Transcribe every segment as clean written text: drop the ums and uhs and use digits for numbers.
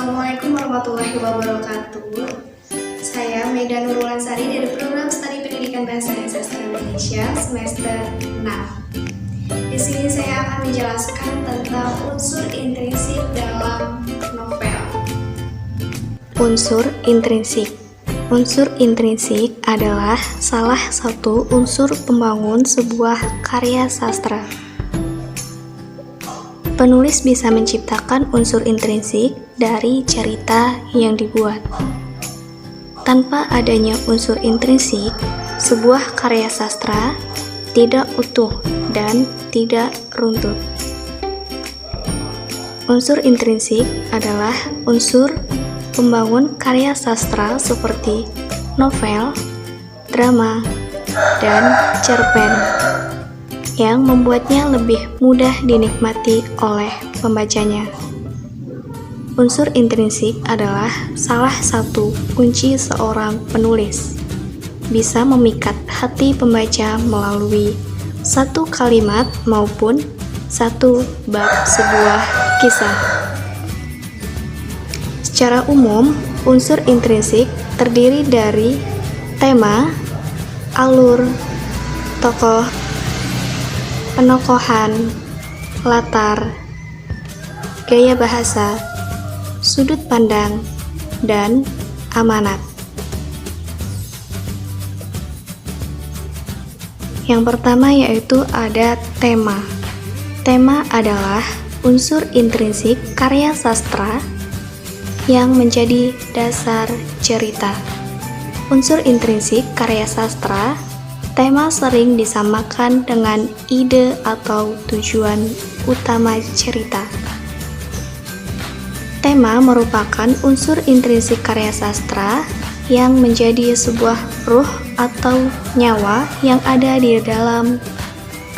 Assalamualaikum warahmatullahi wabarakatuh. Saya Meda Nurulansari dari Program Studi Pendidikan Bahasa dan Sastra Indonesia semester 6. Di sini saya akan menjelaskan tentang unsur intrinsik dalam novel. Unsur intrinsik. Unsur intrinsik adalah salah satu unsur pembangun sebuah karya sastra. Penulis bisa menciptakan unsur intrinsik dari cerita yang dibuat. Tanpa adanya unsur intrinsik, sebuah karya sastra tidak utuh dan tidak runtut. Unsur intrinsik adalah unsur pembangun karya sastra seperti novel, drama, dan cerpen, yang membuatnya lebih mudah dinikmati oleh pembacanya. Unsur intrinsik adalah salah satu kunci seorang penulis. Bisa memikat hati pembaca melalui satu kalimat maupun satu bab sebuah kisah. Secara umum, unsur intrinsik terdiri dari tema, alur, tokoh, penokohan, latar, gaya bahasa, sudut pandang, dan amanat. Yang pertama yaitu ada tema. Tema adalah unsur intrinsik karya sastra yang menjadi dasar cerita. Unsur intrinsik karya sastra, tema sering disamakan dengan ide atau tujuan utama cerita. Tema merupakan unsur intrinsik karya sastra yang menjadi sebuah ruh atau nyawa yang ada di dalam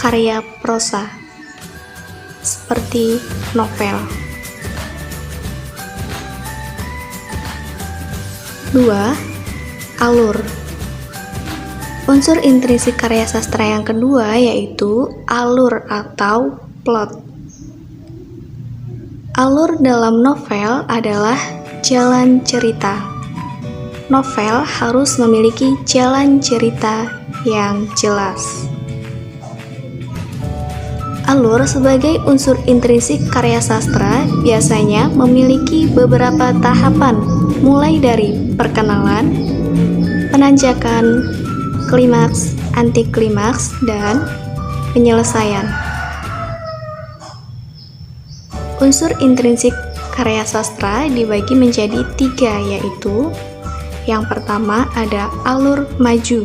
karya prosa, seperti novel. 2. Alur. Unsur intrinsik karya sastra yang kedua yaitu alur atau plot. Alur dalam novel adalah jalan cerita. Novel harus memiliki jalan cerita yang jelas. Alur sebagai unsur intrinsik karya sastra biasanya memiliki beberapa tahapan, mulai dari perkenalan, penanjakan, klimaks, antiklimaks, dan penyelesaian. Unsur intrinsik karya sastra dibagi menjadi 3, yaitu yang pertama ada alur maju,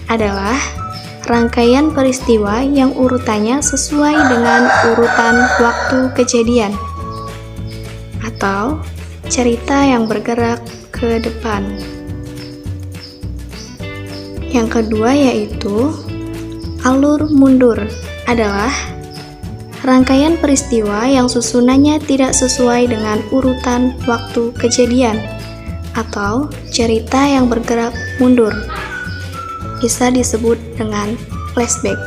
adalah rangkaian peristiwa yang urutannya sesuai dengan urutan waktu kejadian, atau cerita yang bergerak ke depan. Yang kedua yaitu alur mundur, adalah rangkaian peristiwa yang susunannya tidak sesuai dengan urutan waktu kejadian, atau cerita yang bergerak mundur. Bisa disebut dengan flashback.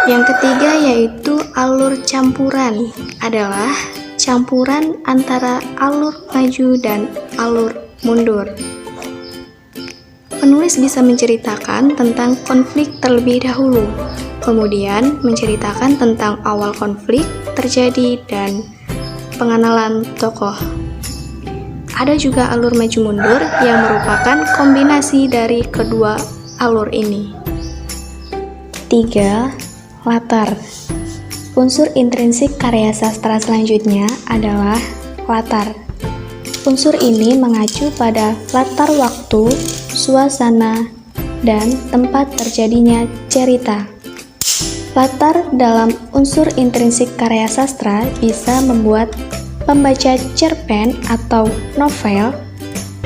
Yang ketiga yaitu alur campuran, adalah campuran antara alur maju dan alur mundur. Penulis bisa menceritakan tentang konflik terlebih dahulu, kemudian menceritakan tentang awal konflik terjadi dan pengenalan tokoh. Ada juga alur maju mundur yang merupakan kombinasi dari kedua alur ini. 3. Latar. Unsur intrinsik karya sastra selanjutnya adalah latar. Unsur ini mengacu pada latar waktu, suasana, dan tempat terjadinya cerita. Latar dalam unsur intrinsik karya sastra bisa membuat pembaca cerpen atau novel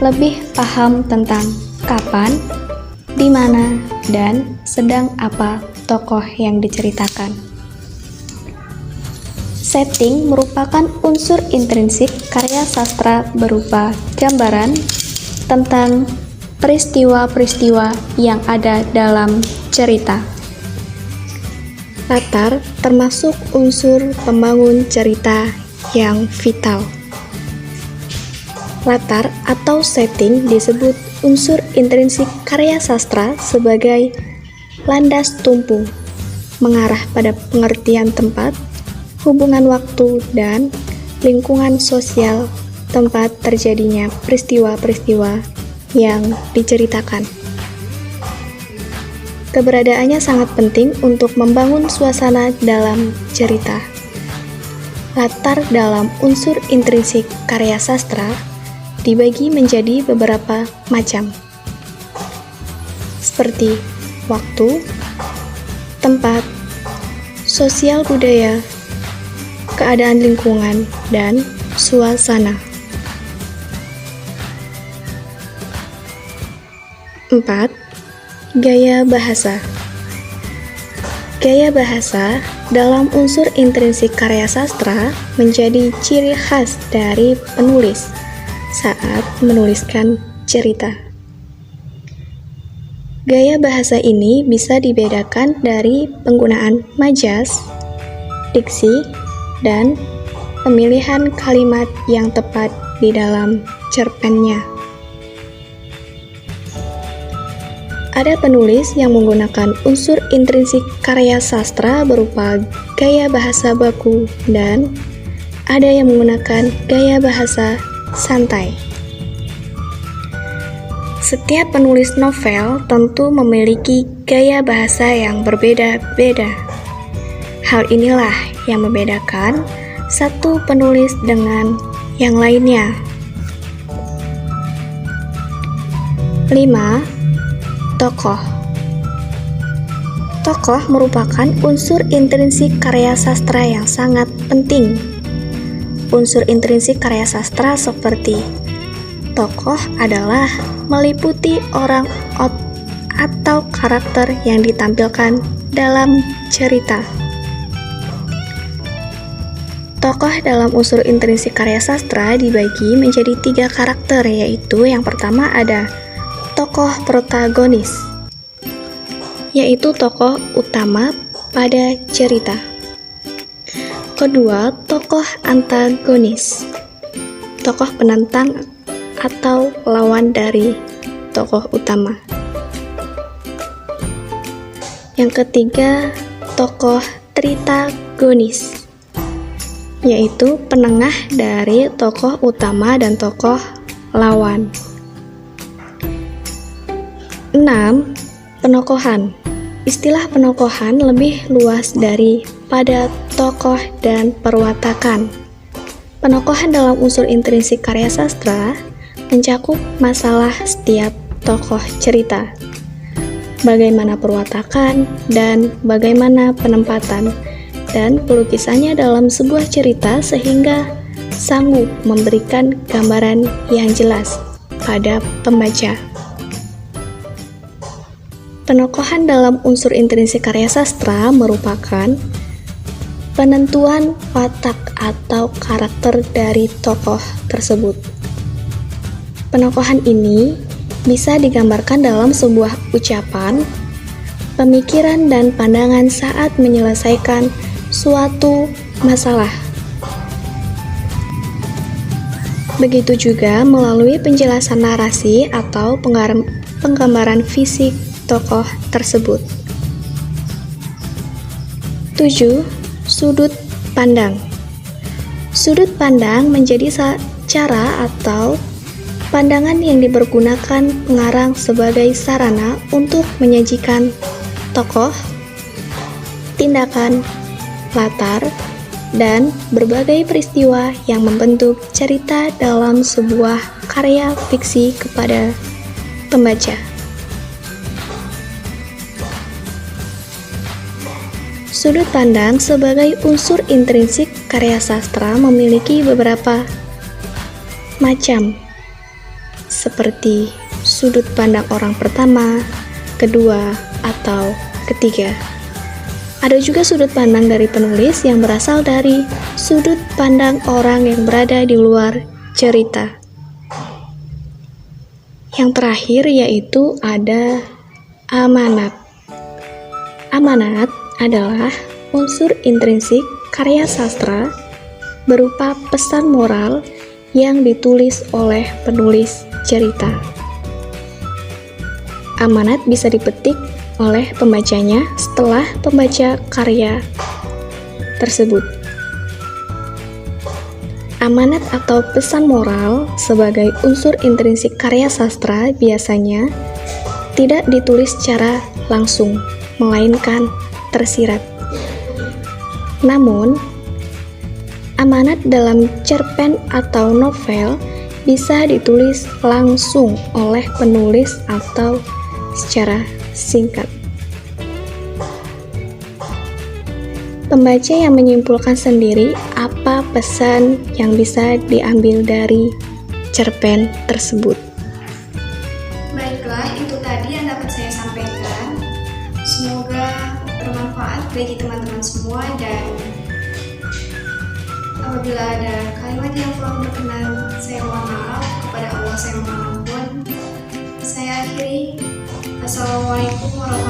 lebih paham tentang kapan, di mana, dan sedang apa tokoh yang diceritakan. Setting merupakan unsur intrinsik karya sastra berupa gambaran tentang peristiwa-peristiwa yang ada dalam cerita. Latar termasuk unsur pembangun cerita yang vital. Latar atau setting disebut unsur intrinsik karya sastra sebagai landas tumpu, mengarah pada pengertian tempat, hubungan waktu, dan lingkungan sosial tempat terjadinya peristiwa-peristiwa yang diceritakan. Keberadaannya sangat penting untuk membangun suasana dalam cerita. Latar dalam unsur intrinsik karya sastra dibagi menjadi beberapa macam, seperti waktu, tempat, sosial budaya, keadaan lingkungan, dan suasana. 4. Gaya bahasa. Gaya bahasa dalam unsur intrinsik karya sastra menjadi ciri khas dari penulis saat menuliskan cerita. Gaya bahasa ini bisa dibedakan dari penggunaan majas, diksi, dan pemilihan kalimat yang tepat di dalam cerpennya. Ada penulis yang menggunakan unsur intrinsik karya sastra berupa gaya bahasa baku dan ada yang menggunakan gaya bahasa santai. Setiap penulis novel tentu memiliki gaya bahasa yang berbeda-beda. Hal inilah yang membedakan satu penulis dengan yang lainnya. 5. Tokoh. Tokoh merupakan unsur intrinsik karya sastra yang sangat penting. Unsur intrinsik karya sastra seperti tokoh adalah meliputi orang atau karakter yang ditampilkan dalam cerita. Tokoh dalam unsur intrinsik karya sastra dibagi menjadi 3 karakter, yaitu yang pertama ada tokoh protagonis, yaitu tokoh utama pada cerita. Kedua, tokoh antagonis, tokoh penentang atau lawan dari tokoh utama. Yang ketiga, tokoh tritagonis, yaitu penengah dari tokoh utama dan tokoh lawan. 6. Penokohan. Istilah penokohan lebih luas daripada tokoh dan perwatakan. Penokohan dalam unsur intrinsik karya sastra mencakup masalah setiap tokoh cerita, bagaimana perwatakan dan bagaimana penempatan dan pelukisannya dalam sebuah cerita sehingga sanggup memberikan gambaran yang jelas pada pembaca. Penokohan dalam unsur intrinsik karya sastra merupakan penentuan watak atau karakter dari tokoh tersebut. Penokohan ini bisa digambarkan dalam sebuah ucapan, pemikiran, dan pandangan saat menyelesaikan suatu masalah. Begitu juga melalui penjelasan narasi atau penggambaran fisik tokoh tersebut. 7. Sudut pandang. Sudut pandang menjadi cara atau pandangan yang dipergunakan pengarang sebagai sarana untuk menyajikan tokoh, tindakan, latar, dan berbagai peristiwa yang membentuk cerita dalam sebuah karya fiksi kepada pembaca. Sudut pandang sebagai unsur intrinsik karya sastra memiliki beberapa macam, seperti sudut pandang orang pertama, kedua, atau ketiga. Ada juga sudut pandang dari penulis yang berasal dari sudut pandang orang yang berada di luar cerita. Yang terakhir yaitu ada amanat. Amanat adalah unsur intrinsik karya sastra berupa pesan moral yang ditulis oleh penulis cerita. Amanat bisa dipetik oleh pembacanya setelah membaca karya tersebut. Amanat atau pesan moral sebagai unsur intrinsik karya sastra biasanya tidak ditulis secara langsung, melainkan tersirat. Namun, amanat dalam cerpen atau novel bisa ditulis langsung oleh penulis atau secara singkat. Pembaca yang menyimpulkan sendiri apa pesan yang bisa diambil dari cerpen tersebut. Baiklah, itu tadi yang dapat saya sampaikan. Semoga bermanfaat bagi teman-teman semua, dan apabila ada kalimat yang kurang berkenan, saya mohon maaf. Kepada Allah saya mohon ampun. Saya akhiri. Assalamualaikum warahmatullahi wabarakatuh.